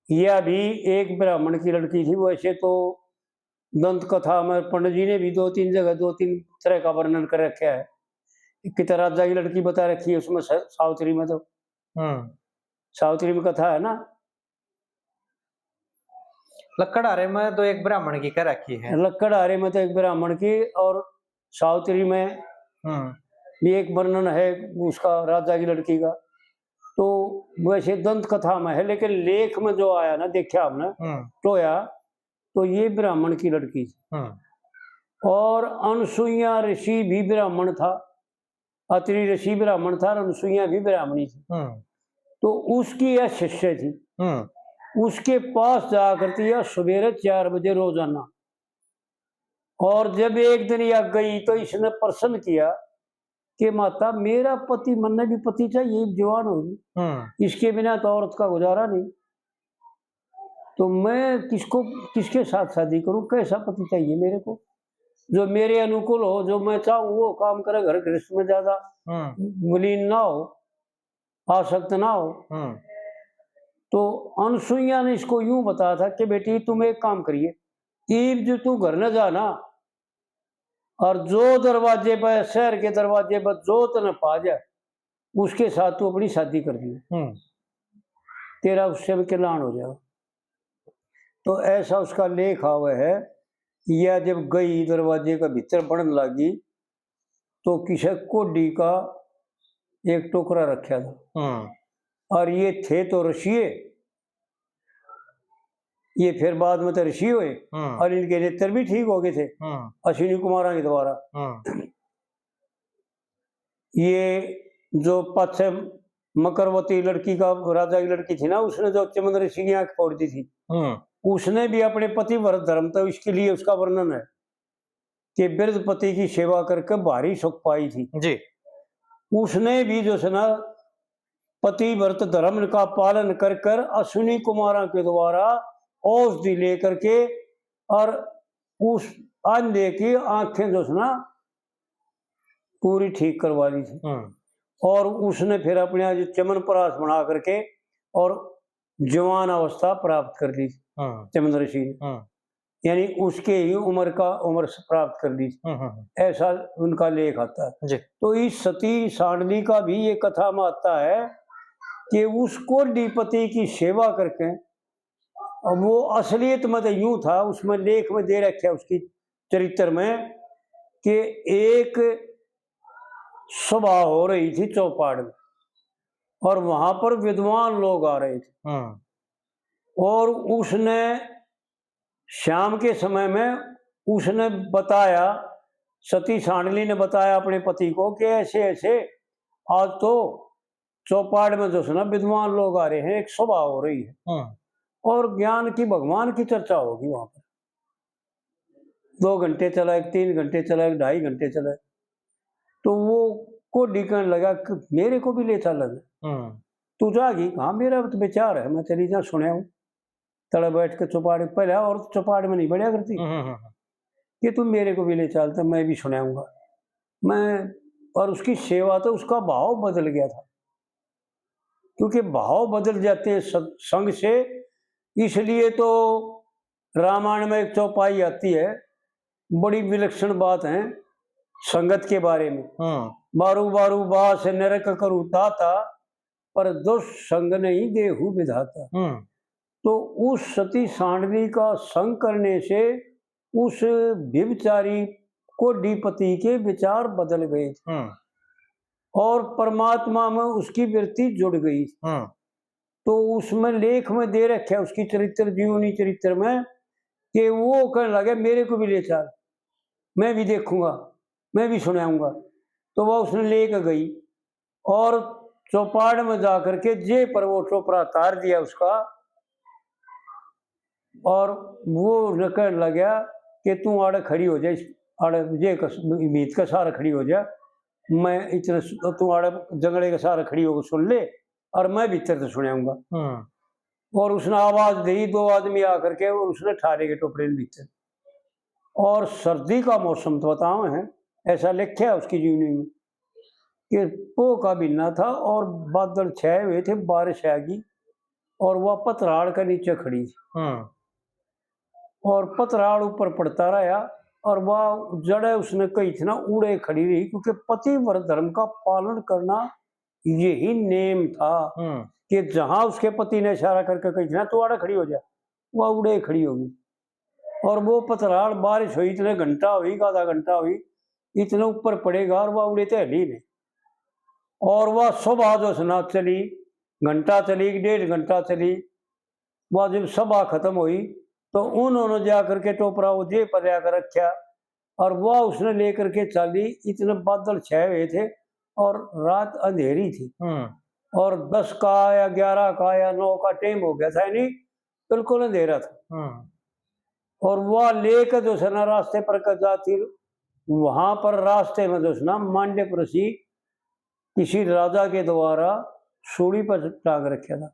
यह भी एक ब्राह्मण की लड़की थी। वैसे तो दंत कथा में पंडित जी ने भी 2-3 जगह 2-3 तरह का वर्णन कर रखा है। एक तो राजा की लड़की बता रखी है उसमें सावित्री में, तो सावित्री में कथा है ना। लक्कड़हारे में तो एक ब्राह्मण की कर रखी है। लक्कड़हारे में तो एक ब्राह्मण की, और सावित्री में भी एक वर्णन है उसका, राजा की लड़की का। तो वैसे दंत कथा में है, लेकिन लेख में जो आया ना, देखा हमने टोया, तो ये ब्राह्मण की लड़की थी। और अनसुईया ऋषि भी ब्राह्मण था, अत्रि ऋषि ब्राह्मण था, और अनसुईया भी ब्राह्मणी थी। तो उसकी यह शिष्य थी। उसके पास जा करती है सवेरे 4 बजे रोजाना। और जब एक दिन यह गई तो इसने प्रश्न किया कि माता, मेरा पति, मन ने भी पति चाहिए, जवान होगी, इसके बिना तो औरत का गुजारा नहीं, तो मैं किसके साथ शादी करूं? कैसा पति चाहिए मेरे को जो मेरे अनुकूल हो, जो मैं चाहूं वो काम करे, घर गृहस्थ में ज्यादा विलीन ना हो, आसक्त ना हो। तो अनसुईया ने इसको यूं बताया था कि बेटी तुम एक काम करिए, ईब जो तू घर न जाना, और जो दरवाजे पर, शहर के दरवाजे पर जो तने पा जाए उसके साथ तू अपनी शादी कर दी, तेरा उससे भी कल्याण हो जाएगा। तो ऐसा उसका लेख हुआ है। यह जब गई दरवाजे का भीतर बढ़ने लगी तो किसी कोडी का एक टोकरा रखा था, और ये थे तो ऋषि, ये फिर बाद में तो ऋषि हुए, और इनके नेत्र भी ठीक हो गए थे अश्विनी कुमार के द्वारा। ये जो पाछे मकरवती लड़की का, राजा की लड़की थी ना, उसने जो चमन ऋषि की आंख फोड़ दी थी, उसने भी अपने पति व्रत धर्म, तो इसके लिए उसका वर्णन है कि वृद्ध पति की सेवा करके भारी सुख पाई थी जी। उसने भी जो है ना पति व्रत धर्म का पालन कर कर अश्विनी कुमार के द्वारा औषधि लेकर के, और उस अंधे की आंखें जो है ना पूरी ठीक करवा ली थी। और उसने फिर अपने आज चमन परास बना करके और जवान अवस्था प्राप्त कर ली चमन ऋषि ने, यानी उसके ही उम्र प्राप्त कर ली, ऐसा उनका लेख आता है। तो इस सती सांडली का भी ये कथा में आता है कि उसको पति की सेवा करके, और वो असलियत में तो यूं था, उसमें लेख में दे रखे उसकी चरित्र में कि एक सभा हो रही थी चौपाड़ में, और वहां पर विद्वान लोग आ रहे थे, और उसने शाम के समय में उसने बताया, सती सांडली ने बताया अपने पति को कि ऐसे ऐसे आज तो चौपाड़ में जो है ना विद्वान लोग आ रहे हैं, एक सभा हो रही है, और ज्ञान की, भगवान की चर्चा होगी वहां पर। 2 घंटे चला, एक 3 घंटे चला, एक 2.5 घंटे चला। तो वो को कहने लगा कि मेरे को भी ले चल, तू जागी? हाँ मेरा तो विचार है, मैं तेरी जा सुने हूँ, तड़े बैठ के चौपाड़ पहले, और चौपाड़ में नहीं बढ़िया करती कि तुम मेरे को भी ले चलते, मैं भी सुनाऊंगा मैं। और उसकी सेवा, तो उसका भाव बदल गया था, क्योंकि भाव बदल जाते हैं संग से। इसलिए तो रामायण में एक चौपाई आती है, बड़ी विलक्षण बात है संगत के बारे में। बारू बारू बास नरक करू ताता, पर दुष्संग नहीं देहु विधाता। तो उस सती सांडली का संग करने से उस व्यभिचारी कोडीपति के विचार बदल गए थे, और परमात्मा में उसकी वृत्ति जुड़ गई। तो उसमें लेख में दे रखे उसकी चरित्र, जीवनी चरित्र में, कि वो कहने लगे मेरे को भी ले चल, मैं भी देखूंगा, मैं भी सुनाऊंगा। तो वह उसने लेकर गई, और चौपाड़ में जाकर के जे पर वो टोपरा तार दिया उसका, और वो कहने लगा कि तू आड़े खड़ी हो जाए, आड़े जे मीत का सारा खड़ी हो जा, मैं इतने तू आड़े जंगड़े का सारा खड़ी होकर सुन ले, और मैं भीतर से सुनाऊंगा। और उसने आवाज दी, 2 आदमी आकर के, और उसने ठारे के टोपरे भीतर। और सर्दी का मौसम तो बताओ है, ऐसा लिखा है उसकी जीवनी में कि पो का बिना था, और बादल छाए हुए थे, बारिश आएगी, और वह पतराड़ के नीचे खड़ी थी और पतराड़ ऊपर पड़ता रहा और वह जड़े उसने कही थी ना उड़े खड़ी रही, क्योंकि पतिव्रत धर्म का पालन करना यही नेम था कि जहां उसके पति ने इशारा करके कही थी ना तो आड़ा खड़ी हो जा, वह उड़े खड़ी होगी। और वो पतराड़ बारिश हुई, इतने घंटा हुई, आधा घंटा हुई, इतने ऊपर पड़ेगा और वह उड़े तो हली नहीं। और वह सभा जो सुना चली, घंटा चली, 1.5 घंटा चली। वह जब सभा खत्म हुई तो उन्होंने जाकर के टोपरा वो जे पर जाकर रखा और वह उसने लेकर के चली। इतने बादल छाए हुए थे और रात अंधेरी थी और 10 का या 11 का या 9 का टाइम हो गया था, यानी बिल्कुल अंधेरा था। और वह लेकर जो है ना रास्ते पर जाती, वहां पर रास्ते में जो है ना मांडव ऋषि किसी राजा के द्वारा सूली पर टांग रखा था।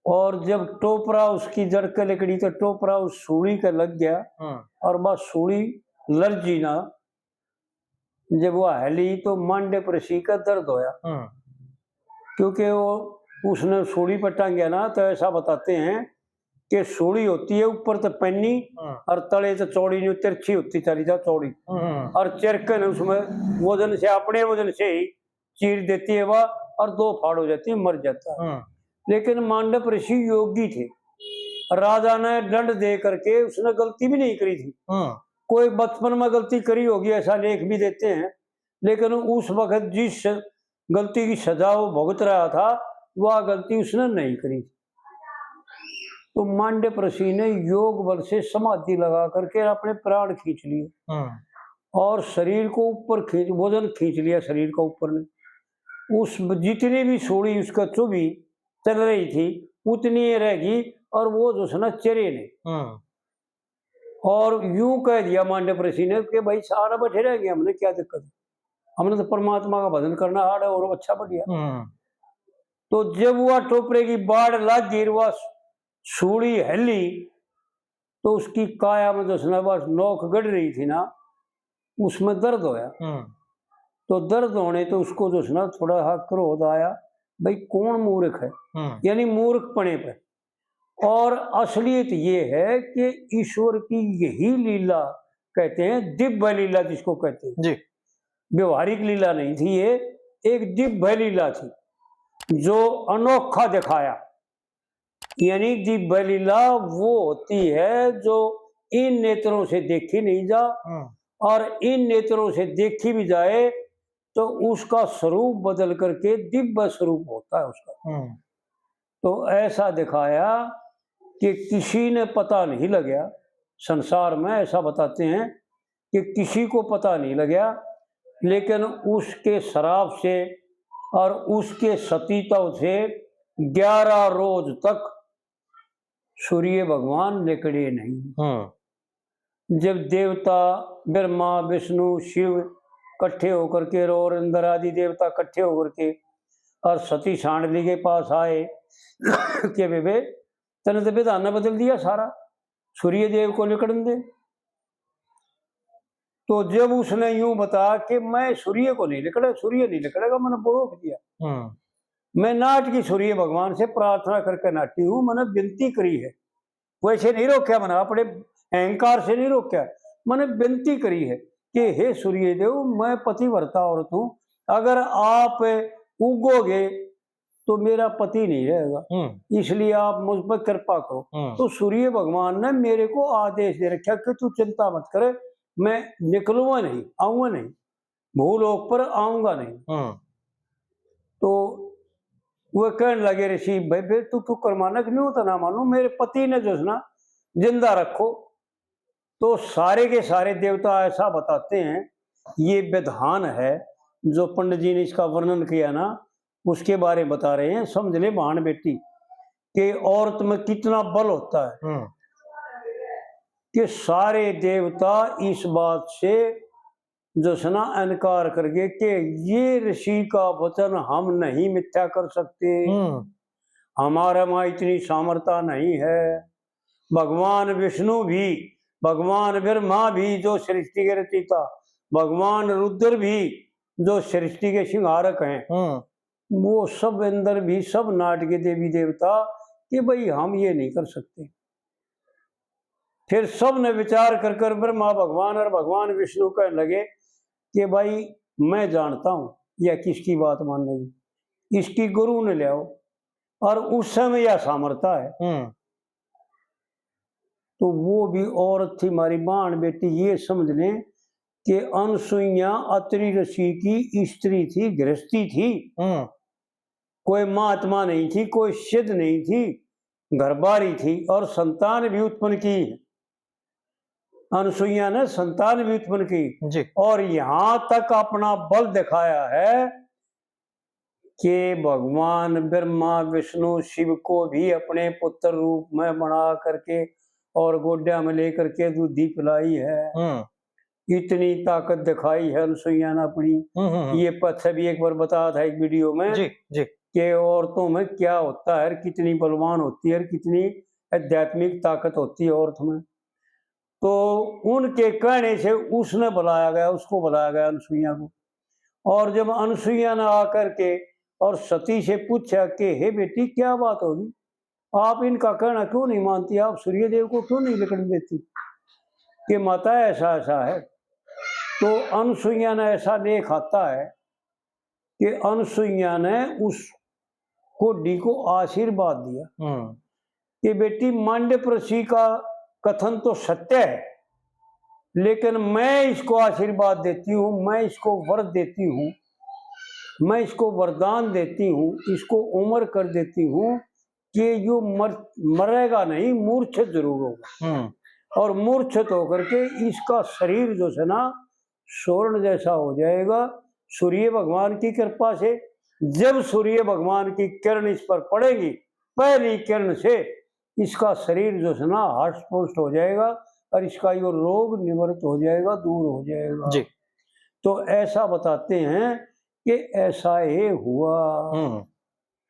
और जब टोपरा उसकी जड़ के लकड़ी तो टोपरा उस सूली के लग गया और वह सूली लर्जी ना, जब वह हली तो मांडव ऋषि का दर्द होया, क्योंकि वो उसने सूली पर टांगा ना। तो ऐसा बताते हैं कि सूली होती है ऊपर तो पन्नी और तले तो चौड़ी नहीं, तिरछी होती चली जा चौड़ी, और चरकन उसमें वजन से अपने वजन से ही चीर देती है वह और 2 फाड़ हो जाती है, मर जाता है। लेकिन मांडव ऋषि योगी थे, राजा ने दंड दे करके, उसने गलती भी नहीं करी थी। कोई बचपन में गलती करी होगी ऐसा लेख भी देते हैं, लेकिन उस वक्त जिस गलती की सजा वो भुगत रहा था वह गलती उसने नहीं करी थी। तो मांडव ऋषि ने योग बल से समाधि लगा करके अपने प्राण खींच लिए और शरीर को ऊपर खींच, वजन खींच लिया शरीर का ऊपर ने। उस जितनी भी सूली उसका चुभी चल रही थी उतनी रहेगी और वो जो है ना चरे ने। और यूं कह दिया मांडव ऋषि ने कि भाई सारा बैठे रहेंगे, हमने क्या दिक्कत है, हमने तो परमात्मा का भजन करना हार्ड है और अच्छा बढ़िया। तो जब वह टोपरे की बाढ़ लग गिर, वह सूली हली तो उसकी काया में जो बस नोक गड़ रही थी ना, उसमें दर्द होया। तो दर्द होने तो उसको जो है ना थोड़ा सा क्रोध आया, भाई कौन मूर्ख है, यानी मूर्खपणे पर। और असलियत ये है कि ईश्वर की यही लीला कहते हैं, दिव्य लीला जिसको कहते हैं जी। व्यवहारिक लीला नहीं थी ये, एक दिव्य लीला थी जो अनोखा दिखाया। यानी दिव्य लीला वो होती है जो इन नेत्रों से देखी नहीं जा, और इन नेत्रों से देखी भी जाए तो उसका स्वरूप बदल करके दिव्य स्वरूप होता है उसका। तो ऐसा दिखाया कि किसी ने पता नहीं लगा संसार में, ऐसा बताते हैं कि किसी को पता नहीं लगा, लेकिन उसके शराब से और उसके सतीत्व से 11 रोज तक सूर्य भगवान निकले नहीं। जब देवता ब्रह्मा विष्णु शिव इकट्ठे होकर के और इंद्र आदि देवता इकट्ठे होकर के और सती सांडली के पास आए कि वे तने तो विधान ने बदल दिया सारा, सूर्य देव को निकलने दे। तो जब उसने यूं बताया कि मैं सूर्य को नहीं निकला, सूर्य नहीं निकलेगा, मैंने रोक दिया। मैं नाट की सूर्य भगवान से प्रार्थना करके नाटी हूं, मैंने विनती करी है, वैसे नहीं रोका, मैंने अपने अहंकार से नहीं रोका, मैंने विनती करी है कि हे सूर्य देव, मैं पतिव्रता औरत हूं, अगर आप उगोगे तो मेरा पति नहीं रहेगा, इसलिए आप मुझ पर कृपा करो। तो सूर्य भगवान ने मेरे को आदेश दे रखा कि तू चिंता मत करे, मैं निकलूंगा नहीं, आऊंगा नहीं, भूलोक पर आऊंगा नहीं। तो वो कहने लगे ऋषि, भाई फिर तू क्यों कर माना, नहीं होता ना मानो, मेरे पति ने जो है ना जिंदा रखो। तो सारे के सारे देवता ऐसा बताते हैं, ये विधान है जो पंडित जी ने इसका वर्णन किया ना, उसके बारे में बता रहे हैं। समझ ले बहन बेटी कि औरत में कितना बल होता है, कि सारे देवता इस बात से जो है ना इनकार कर गए कि ये ऋषि का वचन हम नहीं मिथ्या कर सकते, हमारे में इतनी सामर्थ्य नहीं है। भगवान विष्णु भी, भगवान ब्रह्मा भी जो सृष्टि के रचयिता, भगवान रुद्र भी जो सृष्टि के सिंहारक हैं, वो सब अंदर भी सब नाटके देवी देवता कि भाई हम ये नहीं कर सकते। फिर सब ने विचार कर कर ब्रह्मा भगवान और भगवान विष्णु कहने लगे कि भाई मैं जानता हूं यह किसकी बात मान रही, इसकी गुरु ने ले आओ, और उस समय यह सामर्थ्य है। तो वो भी औरत थी हमारी बाण बेटी, ये समझ लें कि अनसुईया अत्रि ऋषि की स्त्री थी, गृहस्थी थी, कोई महात्मा नहीं थी, कोई सिद्ध नहीं थी, घरबारी थी और संतान भी उत्पन्न की। अनसुईया ने संतान भी उत्पन्न की जी। और यहां तक अपना बल दिखाया है कि भगवान ब्रह्मा विष्णु शिव को भी अपने पुत्र रूप में बना करके और गोड्या में लेकर के दूधी पिलाई है। इतनी ताकत दिखाई है अनसुईया ने अपनी। ये पथ भी एक बार बताया था एक वीडियो में जी जी कि औरतों में क्या होता है, कितनी बलवान होती है, कितनी आध्यात्मिक ताकत होती है औरत में। तो उनके कहने से उसने बुलाया गया, उसको बुलाया गया अनसुईया को। और जब अनसुईया ने आकर के और सती से पूछा कि हे बेटी क्या बात होगी, आप इनका कहना क्यों नहीं मानती, आप सूर्यदेव को क्यों नहीं लिखने देती कि माता ऐसा ऐसा है। तो अनसुईया ने ऐसा लेख आता है कि अनसुईया ने उस कोडी को आशीर्वाद दिया कि बेटी मांडव ऋषि का कथन तो सत्य है, लेकिन मैं इसको आशीर्वाद देती हूँ, मैं इसको वर देती हूँ, मैं इसको वरदान देती हूँ, इसको उम्र कर देती हूँ कि यो मरेगा नहीं, मूर्छित जरूर होगा। और मूर्छित होकर के इसका शरीर जो है ना स्वर्ण जैसा हो जाएगा सूर्य भगवान की कृपा से। जब सूर्य भगवान की किरण इस पर पड़ेगी, पहली किरण से इसका शरीर जो है ना हष्ट-पुष्ट हो जाएगा और इसका यो रोग निवृत्त हो जाएगा, दूर हो जाएगा जी। तो ऐसा बताते हैं कि ऐसा ही हुआ।